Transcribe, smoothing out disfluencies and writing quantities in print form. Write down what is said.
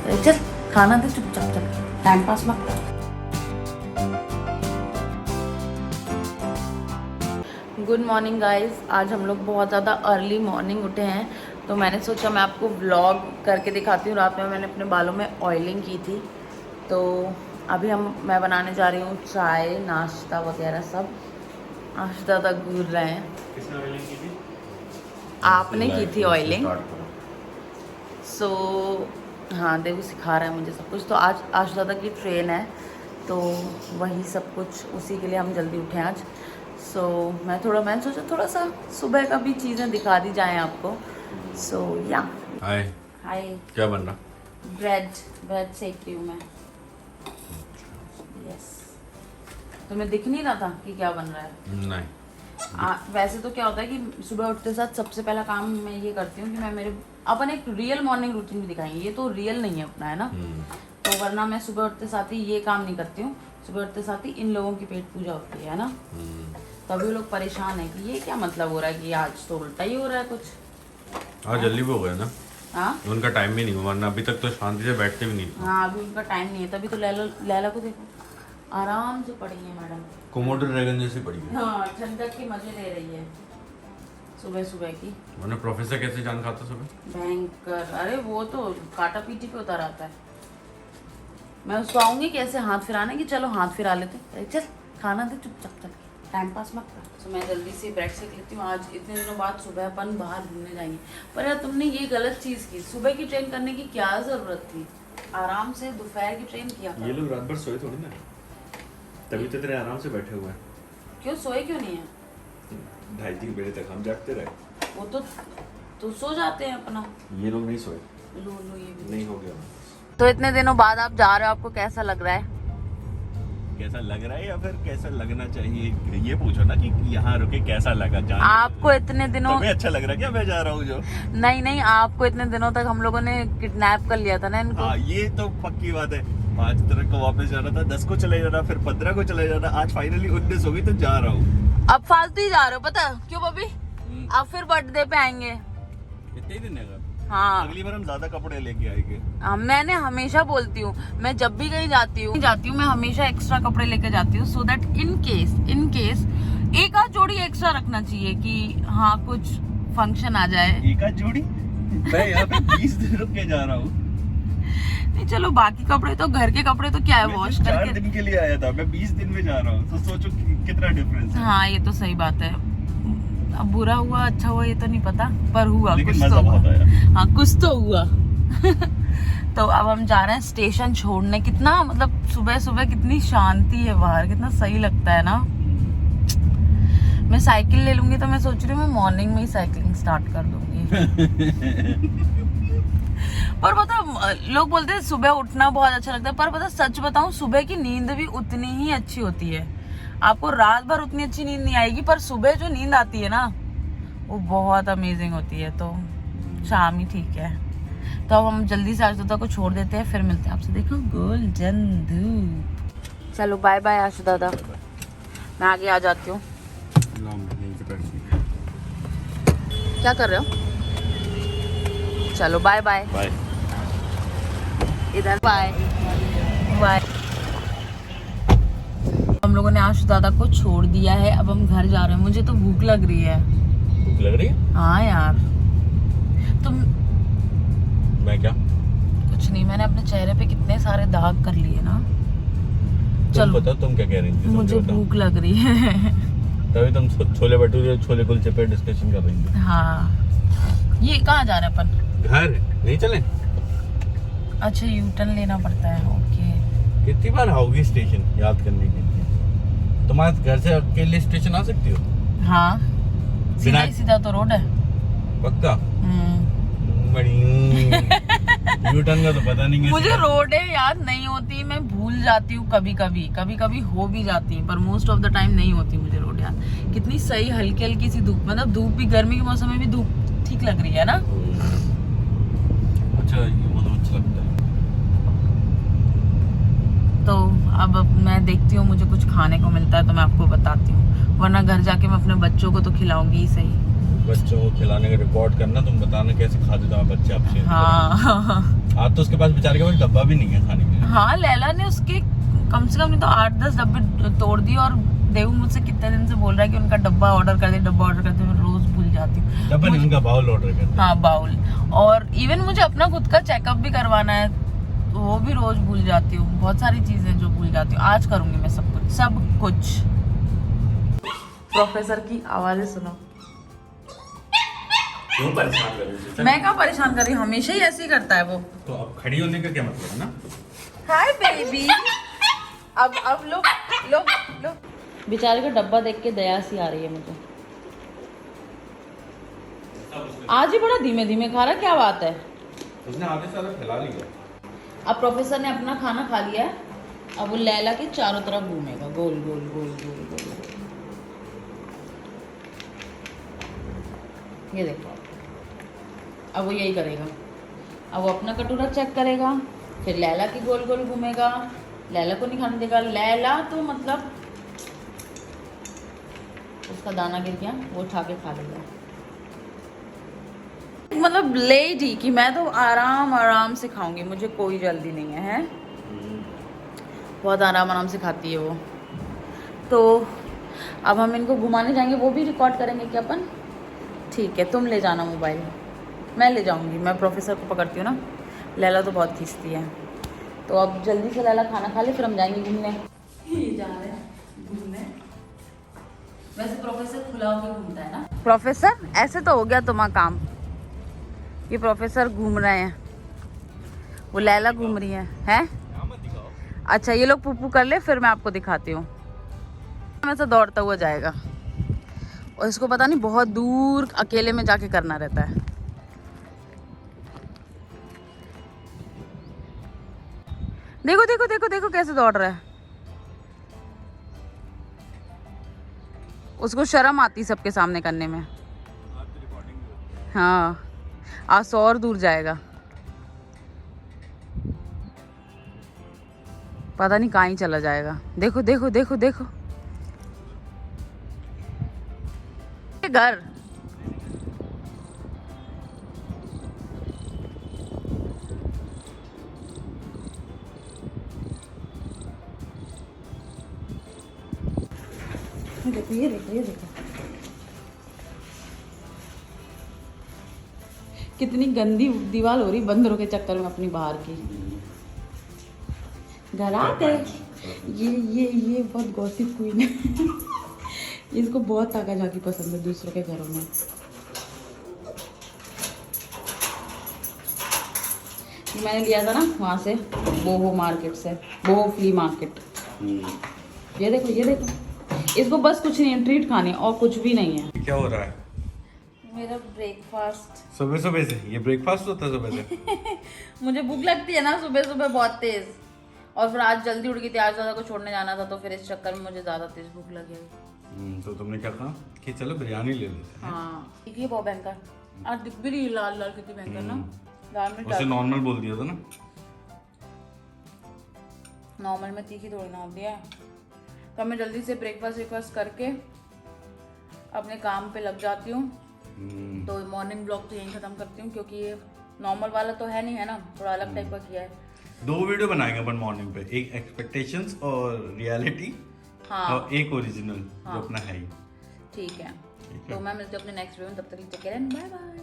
चल खाना दे चुपचाप, चल टाइम पास मत कर। गुड मॉर्निंग गाइस, आज हम लोग बहुत ज़्यादा अर्ली मॉर्निंग उठे हैं, तो मैंने सोचा मैं आपको व्लॉग करके दिखाती हूँ। रात में मैंने अपने बालों में ऑयलिंग की थी, तो अभी मैं बनाने जा रही हूँ चाय नाश्ता वगैरह सब। नाश्ता तक घूर रहे हैं। किसने ऑयलिंग की थी? आपने की थी ऑयलिंग। सो हाँ, देखो सिखा रहा है मुझे सब कुछ। तो आज आशुदा की ट्रेन है, तो वही सब कुछ उसी के लिए हम जल्दी उठे आज। सो मैंने सोचा थोड़ा सा सुबह का भी चीज़ें दिखा दी जाएं आपको। सो या हाय हाय, क्या बन रहा? ब्रेड सेक रही हूँ मैं। यस, तुम्हें दिख नहीं रहा था कि क्या बन रहा है? नहीं। वैसे तो क्या होता है कि सुबह उठते साथ सबसे पहला काम मैं ये करती हूँ कि मैं मेरे अपन एक रियल मॉर्निंग रूटीन भी दिखाएंगे। ये तो रियल नहीं है अपना, है ना? तो वरना मैं सुबह उठते साथ ही ये काम नहीं करती हूँ। सुबह उठते साथ ही इन लोगों की पेट पूजा होती है ना? तभी लोग परेशान है कि ये क्या मतलब हो रहा है कि आज तो उल्टा ही हो रहा है कुछ। हाँ, जल्दी भी हो गया ना। हाँ, उनका टाइम भी नहीं हुआ, वरना अभी तक तो शांति से बैठते भी नहीं। हाँ अभी उनका टाइम नहीं है, तभी तो लैला को देखो आराम से पड़ी है मैडम। कोमोडो ड्रैगन जैसी पड़ी है। हाँ, ठंडक के मजे ले रही है सुबह सुबह की। वरना प्रोफेसर कैसे जान खाता सुबह? भयंकर, अरे वो तो काटा पीटी पे उतर आता है। मैं उसको आऊंगी कैसे हाथ फिराने की, चलो हाथ फिरा लेते, चल खाना दे चुपचाप, चल टाइम पास मत कर। तो मैं जल्दी से ब्रेड सेक लेती हूँ। आज इतने दिनों बाद सुबह अपन बाहर घूमने जाएंगे, पर यार तुमने ये गलत चीज़ की। सुबह की ट्रेन करने की क्या ज़रूरत थी? आराम से दोपहर की ट्रेन किया था। ये लोग रात भर सोए थोड़ी ना, तभी तो तेरे आराम से बैठे हुए हैं। क्यों सोए क्यों नहीं है? 2:30-3 बजे तक हम जागते रहे। वो तो सो जाते हैं अपना। ये लोग नहीं सोए। लो ये भी नहीं हो गया। तो इतने दिनों बाद आप जा रहे हो, आपको कैसा लग रहा है? कैसा लग रहा है या फिर कैसा लगना चाहिए, ये पूछो ना कि यहाँ रुके कैसा लगा। जान आपको इतने दिनों तुम्हें अच्छा लग रहा है क्या मैं जा रहा हूँ जो? नहीं, आपको इतने दिनों तक हम लोगों ने किडनैप कर लिया था ना इनको। हाँ, ये तो पक्की बात है। 5 तारीख को वापस जाना था, 10 को चले जाना, फिर 15 को चले जाना। आज फाइनली 19 हो गई तो जा रहा हूँ। अब फालतू ही जा रहे हो, पता क्यों बबी? अब फिर बर्थडे पे आएंगे। इतने ही दिन है। हाँ, अगली बार हम ज्यादा कपड़े लेके आएंगे। मैंने हमेशा बोलती हूँ, मैं जब भी कहीं जाती हूँ मैं हमेशा एक्स्ट्रा कपड़े लेके जाती हूँ, सो दैट इन केस एक आध जोड़ी एक्स्ट्रा रखना चाहिए कि हाँ कुछ फंक्शन आ जाए। एक आध जोड़ी? मैं यहाँ पे 20 दिन रुक के जा रहा हूँ। नहीं चलो, बाकी कपड़े तो घर के कपड़े तो क्या है, वॉश करके। 4 दिन के लिए आया था, मैं 20 दिन में जा रहा हूँ, तो सोचो कितना डिफरेंस है। हाँ ये तो सही बात है। अब बुरा हुआ अच्छा हुआ ये तो नहीं पता, पर हुआ लेकिन कुछ मजा तो हुआ। बहुत आया। हाँ कुछ तो हुआ। तो अब हम जा रहे हैं स्टेशन छोड़ने। कितना मतलब सुबह सुबह कितनी शांति है बाहर, कितना सही लगता है ना। मैं साइकिल ले लूंगी, तो मैं सोच रही हूँ मैं मॉर्निंग में ही साइकिलिंग स्टार्ट कर दूंगी। पर पता, लोग बोलते हैं सुबह उठना बहुत अच्छा लगता है, पर पता सच बताऊं, सुबह की नींद भी उतनी ही अच्छी होती है। आपको रात भर उतनी अच्छी नींद नहीं आएगी, पर सुबह जो नींद आती है ना वो बहुत अमेजिंग होती है। तो शाम ही ठीक है। तो अब हम जल्दी से आशुदा को छोड़ देते हैं, फिर मिलते हैं आपसे। देखो गोल्डन धूप। चलो बाय बाय आशु दादा, मैं आगे आ जाती हूँ। क्या कर रहे हो? चलो बाय बाय। बाय। इधर बाय बाय। हम लोगों ने आशु दादा को छोड़ दिया है, अब हम घर जा रहे हैं। मुझे तो भूख लग रही है। भूख लग रही है? हाँ यार। तुम? मैं क्या? कुछ नहीं, मैंने अपने चेहरे पे कितने सारे दाग कर लिए ना। चलो बताओ तुम क्या कह रही थी? मुझे भूख लग रही है। तभी तुम छोले भटूरे छोले कुलचे पे डिस्कशन कर रही थी। हाँ, ये कहाँ जा रहे हैं अपन? घर नहीं चले? अच्छा, यू टर्न लेना पड़ता है। ओके। कितनी बार आओगी स्टेशन याद करने के लिए? तुम्हारे घर से अकेले स्टेशन आ सकती हो? हाँ, सीधा ही सीधा तो रोड है। पक्का? बड़ी यू टर्न का तो पता नहीं। मुझे रोडें याद नहीं होती, मैं भूल जाती हूँ कभी कभी हो भी जाती है, पर मोस्ट ऑफ द टाइम नहीं होती मुझे रोड याद। कितनी सही हल्की हल्की सी धूप, मतलब धूप भी गर्मी के मौसम में भी धूप ठीक लग रही है ना। अच्छा, ये मौसम अच्छा लगता है। तो अब मैं देखती हूँ, मुझे कुछ खाने को मिलता है तो मैं आपको बताती हूँ, वरना घर जाके मैं अपने बच्चों को तो खिलाऊंगी ही सही। बच्चों को खिलाने का रिकॉर्ड करना, तुम बताना कैसे खाते थे बच्चे आपसे। हाँ आज तो उसके पास बेचारे के पास डब्बा भी नहीं है खाने के लिए। हाँ, लैला ने उसके कम से कम नहीं तो 8-10 डब्बे तोड़ दिए, और देव मुझसे कितने दिन से बोल रहा है कि उनका डब्बा ऑर्डर कर दे, डब्बा ऑर्डर कर दे। मैं रोज भूल जाती हूँ। डब्बा नहीं, उनका बाउल ऑर्डर कर दे। हाँ, बाउल। और इवन मुझे अपना खुद का चेकअप भी करवाना है, तो वो भी रोज भूल जाती हूँ। बहुत सारी चीजें जो भूल जाती हूँ। आज करूंगी मैं सब कुछ। प्रोफेसर की आवाजें सुनो। क्यों परेशान कर रही है? मैं कहाँ परेशान कर रही हूँ, हमेशा ही ऐसे ही करता है वो। तो अब खड़ी होने का क्या मतलब है ना? Hi baby. अब लो। बेचारे का डब्बा देख के दया सी आ रही है मुझे। आज ही बड़ा धीमे धीमे खा रहा, क्या बात है? उसने आधे सारा खिला लिया। अब प्रोफेसर ने अपना खाना खा लिया है। अब वो लैला के चारों तरफ घूमेगा, गोल गोल गोल गोल गोल। ये देखो, अब वो यही करेगा। अब वो अपना कटोरा चेक करेगा, फिर लैला की गोल गोल घूमेगा। लैला को नहीं खाने देगा। लैला तो मतलब उसका दाना गिर गया, वो उठा के खा लेगा। मतलब लेडी कि मैं तो आराम से खाऊंगी, मुझे कोई जल्दी नहीं है, बहुत आराम से खाती है वो। तो अब हम इनको घुमाने जाएंगे, वो भी रिकॉर्ड करेंगे कि अपन। ठीक है, तुम ले जाना मोबाइल, मैं ले जाऊंगी। मैं प्रोफेसर को पकड़ती हूँ ना, लैला तो बहुत खींचती है। तो अब जल्दी से लैला खाना खा ले, फिर हम जाएंगे घूमने। ये जा रहे हैं घूमने। वैसे प्रोफेसर खुला होकर घूमता है ना। प्रोफेसर ऐसे तो हो गया तुम्हारा काम। ये प्रोफेसर घूम रहे हैं, वो लैला घूम रही है? अच्छा, ये लोग पुप्पू कर ले, फिर मैं आपको दिखाती हूँ। ऐसा दौड़ता हुआ जाएगा, और इसको पता नहीं बहुत दूर अकेले में जाके करना रहता है। देखो देखो देखो देखो कैसे दौड़ रहा है। उसको शर्म आती सबके सामने करने में। हाँ, आज 100 और दूर जाएगा, पता नहीं कहाँ ही चला जाएगा। देखो देखो देखो देखो घर। देखो ये देखो ये देखो कितनी गंदी दीवार हो रही बंदरों के चक्कर में अपनी बाहर की। घर आते ये बहुत गॉसिप क्वीन है। इसको बहुत ताका झाकी पसंद है दूसरों के घरों में। मैंने लिया था ना वहाँ से, बोहो मार्केट से, बोहो फ्ली मार्केट। ये देखो ये देखो, इसको बस कुछ नहीं है, ट्रीट खानी और कुछ भी नहीं है। क्या हो रहा है? मेरा ब्रेकफास्ट। सुबह सुबह से ये ब्रेकफास्ट होता है सुबह से? मुझे भूख लगती है ना सुबह सुबह बहुत तेज, और फिर आज जल्दी उठ गई थी, आज ज़्यादा को छोड़ने जाना था, तो फिर इस चक्कर में मुझे ज़्यादा तेज भूख लग गई। तो तुमने क्या कहा कि चलो बिरयानी ले लेते हैं। हाँ, ये बहुत भयंकर, आज दिख भी रही लाल लाल कितनी भयंकर ना। दाल में उसे नॉर्मल बोल दिया था ना। नॉर्मल में तीखी थोड़ी ना होती है। तो मैं जल्दी से ब्रेकफास्ट करके अपने काम पे लग जाती हूँ। तो मॉर्निंग ब्लॉग तो यहीं ख़त्म करती हूँ, क्योंकि ये नॉर्मल वाला तो है नहीं, है ना, थोड़ा अलग टाइप का किया है। 2 वीडियो बनाएंगे अपन मॉर्निंग पे, एक एक्सपेक्टेशंस और रियलिटी। हाँ, और एक ओरिजिनल। हाँ, जो अपना है ही। ठीक है। तो मैं मिलती हूँ अपने नेक्स्ट वीडियो में, तब तक take care and bye bye.